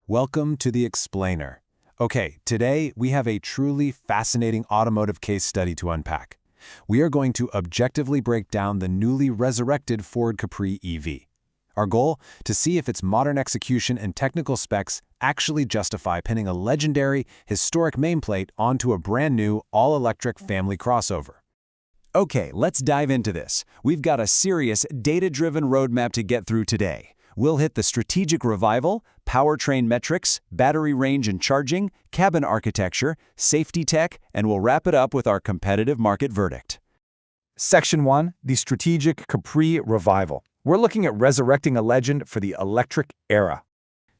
Welcome to the Explainer. Okay, today we have a truly fascinating automotive case study to unpack. We are going to objectively break down the newly resurrected Ford Capri EV. Our goal? To see if its modern execution and technical specs actually justify pinning a legendary, historic nameplate onto a brand new, all-electric family crossover. Okay, let's dive into this. We've got a serious, data-driven roadmap to get through today. We'll hit the strategic revival, powertrain metrics, battery range and charging, cabin architecture, safety tech, and we'll wrap it up with our competitive market verdict. Section 1, the strategic Capri revival. We're looking at resurrecting a legend for the electric era.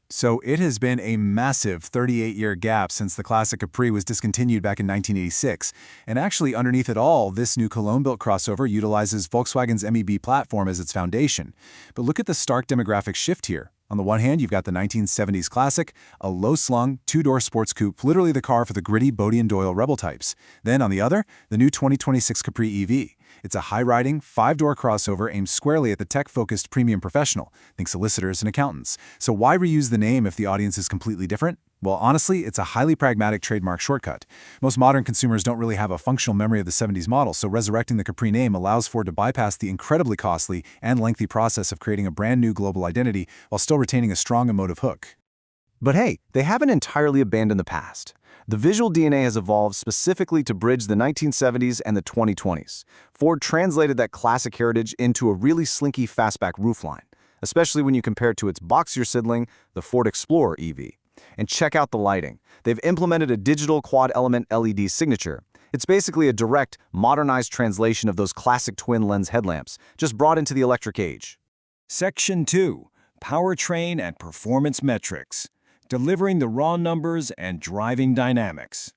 So it has been a massive 38-year gap since the classic Capri was discontinued back in 1986. And actually, underneath it all, this new Cologne-built crossover utilizes Volkswagen's MEB platform as its foundation. But look at the stark demographic shift here. On the one hand, you've got the 1970s classic, a low-slung, two-door sports coupe, literally the car for the gritty Bodie and Doyle rebel types. Then, on the other, the new 2026 Capri EV. It's a high-riding, five-door crossover aimed squarely at the tech-focused premium professional, think solicitors and accountants. So why reuse the name if the audience is completely different? Well, honestly, it's a highly pragmatic trademark shortcut. Most modern consumers don't really have a functional memory of the 70s model, so resurrecting the Capri name allows Ford to bypass the incredibly costly and lengthy process of creating a brand new global identity while still retaining a strong emotive hook. But hey, they haven't entirely abandoned the past. The visual DNA has evolved specifically to bridge the 1970s and the 2020s. Ford translated that classic heritage into a really slinky fastback roofline, especially when you compare it to its boxier sibling, the Ford Explorer EV. And check out the lighting. They've implemented a digital quad-element LED signature. It's basically a direct, modernized translation of those classic twin-lens headlamps, just brought into the electric age. Section 2, Powertrain and Performance Metrics. Delivering the raw numbers and driving dynamics.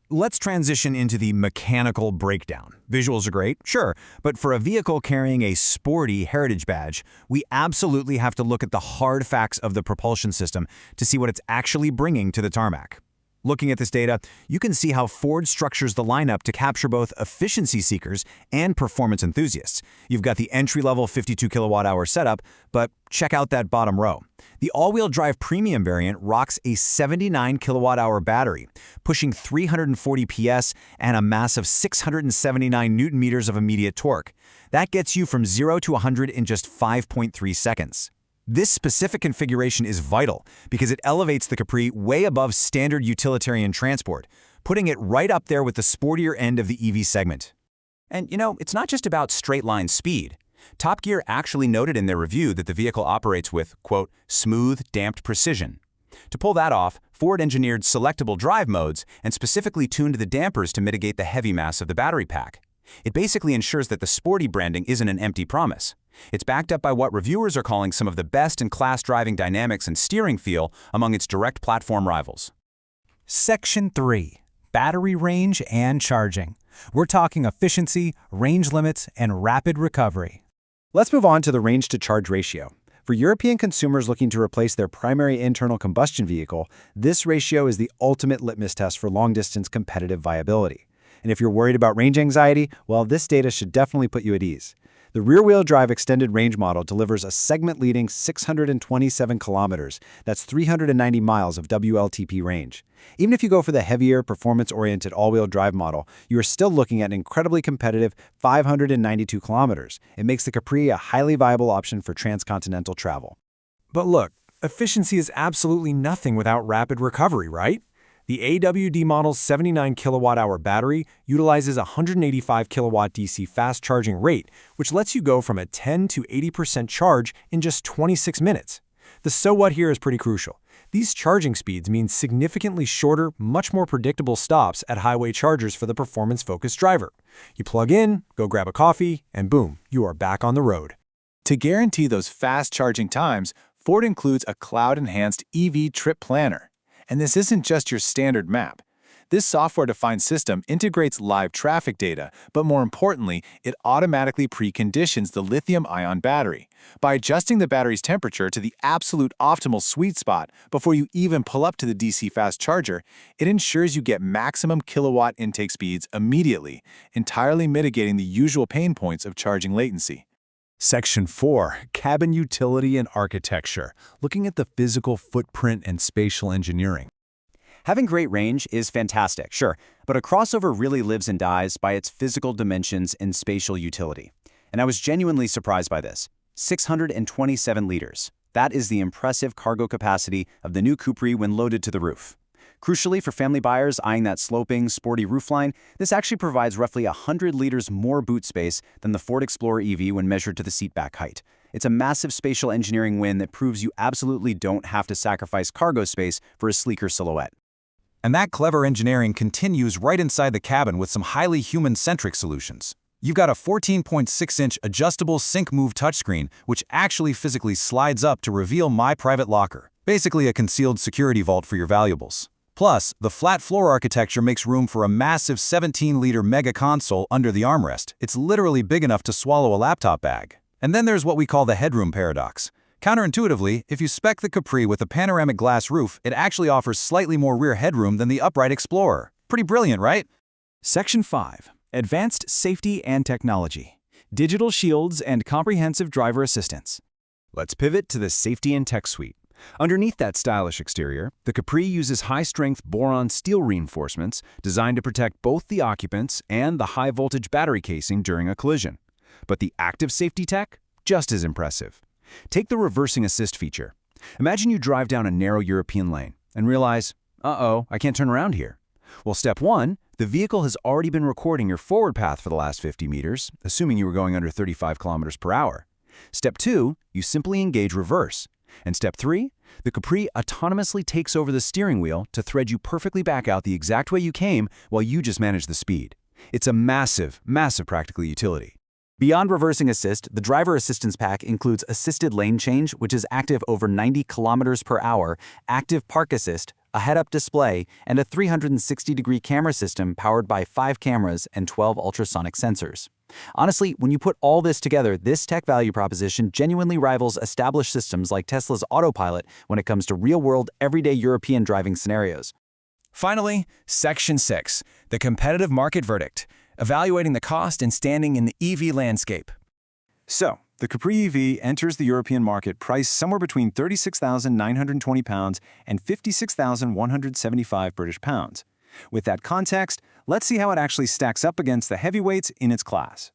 Let's transition into the mechanical breakdown. Visuals are great, sure, but for a vehicle carrying a sporty heritage badge, we absolutely have to look at the hard facts of the propulsion system to see what it's actually bringing to the tarmac. Looking at this data, you can see how Ford structures the lineup to capture both efficiency seekers and performance enthusiasts. You've got the entry-level 52 kilowatt-hour setup, but check out that bottom row. The all-wheel drive premium variant rocks a 79 kilowatt-hour battery, pushing 340 PS and a massive 679 newton-meters of immediate torque. That gets you from 0 to 100 in just 5.3 seconds. This specific configuration is vital because it elevates the Capri way above standard utilitarian transport, putting it right up there with the sportier end of the EV segment. And it's not just about straight-line speed. Top Gear actually noted in their review that the vehicle operates with, quote, smooth, damped precision. To pull that off, Ford engineered selectable drive modes and specifically tuned the dampers to mitigate the heavy mass of the battery pack. It basically ensures that the sporty branding isn't an empty promise. It's backed up by what reviewers are calling some of the best-in-class driving dynamics and steering feel among its direct platform rivals. Section 3, Battery Range and Charging. We're talking efficiency, range limits, and rapid recovery. Let's move on to the range-to-charge ratio. For European consumers looking to replace their primary internal combustion vehicle, this ratio is the ultimate litmus test for long-distance competitive viability. And if you're worried about range anxiety, well, this data should definitely put you at ease. The rear-wheel drive extended range model delivers a segment-leading 627 kilometers. That's 390 miles of WLTP range. Even if you go for the heavier, performance-oriented all-wheel drive model, you are still looking at an incredibly competitive 592 kilometers. It makes the Capri a highly viable option for transcontinental travel. But look, efficiency is absolutely nothing without rapid recovery, right? The AWD model's 79 kilowatt-hour battery utilizes a 185 kilowatt DC fast charging rate, which lets you go from a 10 to 80% charge in just 26 minutes. The so what here is pretty crucial. These charging speeds mean significantly shorter, much more predictable stops at highway chargers for the performance-focused driver. You plug in, go grab a coffee, and boom, you are back on the road. To guarantee those fast charging times, Ford includes a cloud-enhanced EV trip planner. And this isn't just your standard map. This software-defined system integrates live traffic data, but more importantly, it automatically preconditions the lithium-ion battery. By adjusting the battery's temperature to the absolute optimal sweet spot before you even pull up to the DC fast charger, it ensures you get maximum kilowatt intake speeds immediately, entirely mitigating the usual pain points of charging latency. Section 4, Cabin Utility and Architecture, looking at the physical footprint and spatial engineering. Having great range is fantastic, sure, but a crossover really lives and dies by its physical dimensions and spatial utility. And I was genuinely surprised by this. 627 liters. That is the impressive cargo capacity of the new Capri when loaded to the roof. Crucially, for family buyers eyeing that sloping, sporty roofline, this actually provides roughly 100 liters more boot space than the Ford Explorer EV when measured to the seat back height. It's a massive spatial engineering win that proves you absolutely don't have to sacrifice cargo space for a sleeker silhouette. And that clever engineering continues right inside the cabin with some highly human-centric solutions. You've got a 14.6-inch adjustable sync-move touchscreen, which actually physically slides up to reveal My Private Locker, basically a concealed security vault for your valuables. Plus, the flat floor architecture makes room for a massive 17-liter MegaConsole under the armrest. It's literally big enough to swallow a laptop bag. And then there's what we call the headroom paradox. Counterintuitively, if you spec the Capri with a panoramic glass roof, it actually offers slightly more rear headroom than the upright Explorer. Pretty brilliant, right? Section 5. Advanced Safety and Technology. Digital shields and comprehensive driver assistance. Let's pivot to the Safety and Tech suite. Underneath that stylish exterior, the Capri uses high-strength boron steel reinforcements designed to protect both the occupants and the high-voltage battery casing during a collision. But the active safety tech? Just as impressive. Take the reversing assist feature. Imagine you drive down a narrow European lane and realize, uh-oh, I can't turn around here. Well, step 1, the vehicle has already been recording your forward path for the last 50 meters, assuming you were going under 35 kilometers per hour. Step 2, you simply engage reverse. And step 3, the Capri autonomously takes over the steering wheel to thread you perfectly back out the exact way you came while you just manage the speed. It's a massive, massive practical utility. Beyond reversing assist, the driver assistance pack includes assisted lane change, which is active over 90 kilometers per hour, active park assist, a head-up display, and a 360-degree camera system powered by 5 cameras and 12 ultrasonic sensors. Honestly, when you put all this together, this tech value proposition genuinely rivals established systems like Tesla's autopilot when it comes to real-world, everyday European driving scenarios. Finally, Section 6. The Competitive Market Verdict. Evaluating the cost and standing in the EV landscape. So, the Capri EV enters the European market priced somewhere between £36,920 and £56,175 British pounds. With that context, let's see how it actually stacks up against the heavyweights in its class.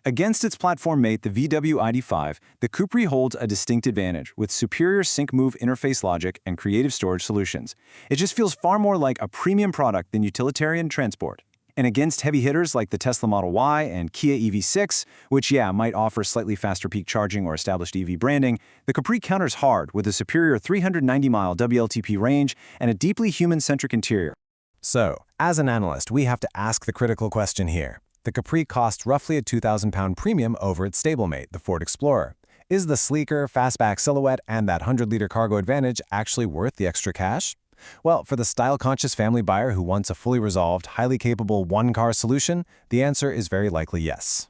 Against its platform mate, the VW ID.5, the Capri holds a distinct advantage with superior sync-move interface logic and creative storage solutions. It just feels far more like a premium product than utilitarian transport. And against heavy hitters like the Tesla Model Y and Kia EV6, which might offer slightly faster peak charging or established EV branding, the Capri counters hard with a superior 390-mile WLTP range and a deeply human-centric interior. So, as an analyst, we have to ask the critical question here. The Capri costs roughly a £2,000 premium over its stablemate, the Ford Explorer. Is the sleeker, fastback silhouette and that 100-liter cargo advantage actually worth the extra cash? Well, for the style-conscious family buyer who wants a fully resolved, highly capable one-car solution, the answer is very likely yes.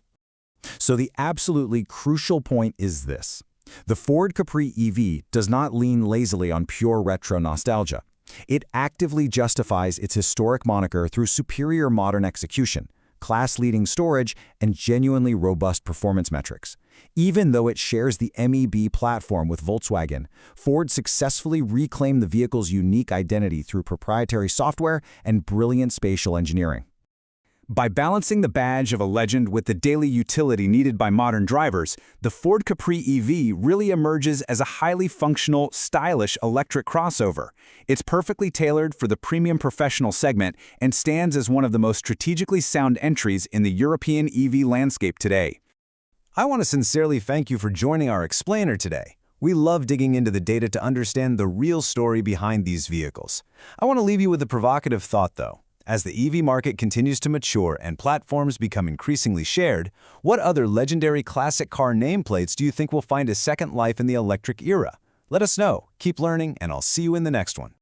So the absolutely crucial point is this. The Ford Capri EV does not lean lazily on pure retro nostalgia. It actively justifies its historic moniker through superior modern execution, class-leading storage, and genuinely robust performance metrics. Even though it shares the MEB platform with Volkswagen, Ford successfully reclaimed the vehicle's unique identity through proprietary software and brilliant spatial engineering. By balancing the badge of a legend with the daily utility needed by modern drivers, the Ford Capri EV really emerges as a highly functional, stylish electric crossover. It's perfectly tailored for the premium professional segment and stands as one of the most strategically sound entries in the European EV landscape today. I want to sincerely thank you for joining our explainer today. We love digging into the data to understand the real story behind these vehicles. I want to leave you with a provocative thought, though. As the EV market continues to mature and platforms become increasingly shared, what other legendary classic car nameplates do you think will find a second life in the electric era? Let us know. Keep learning, and I'll see you in the next one.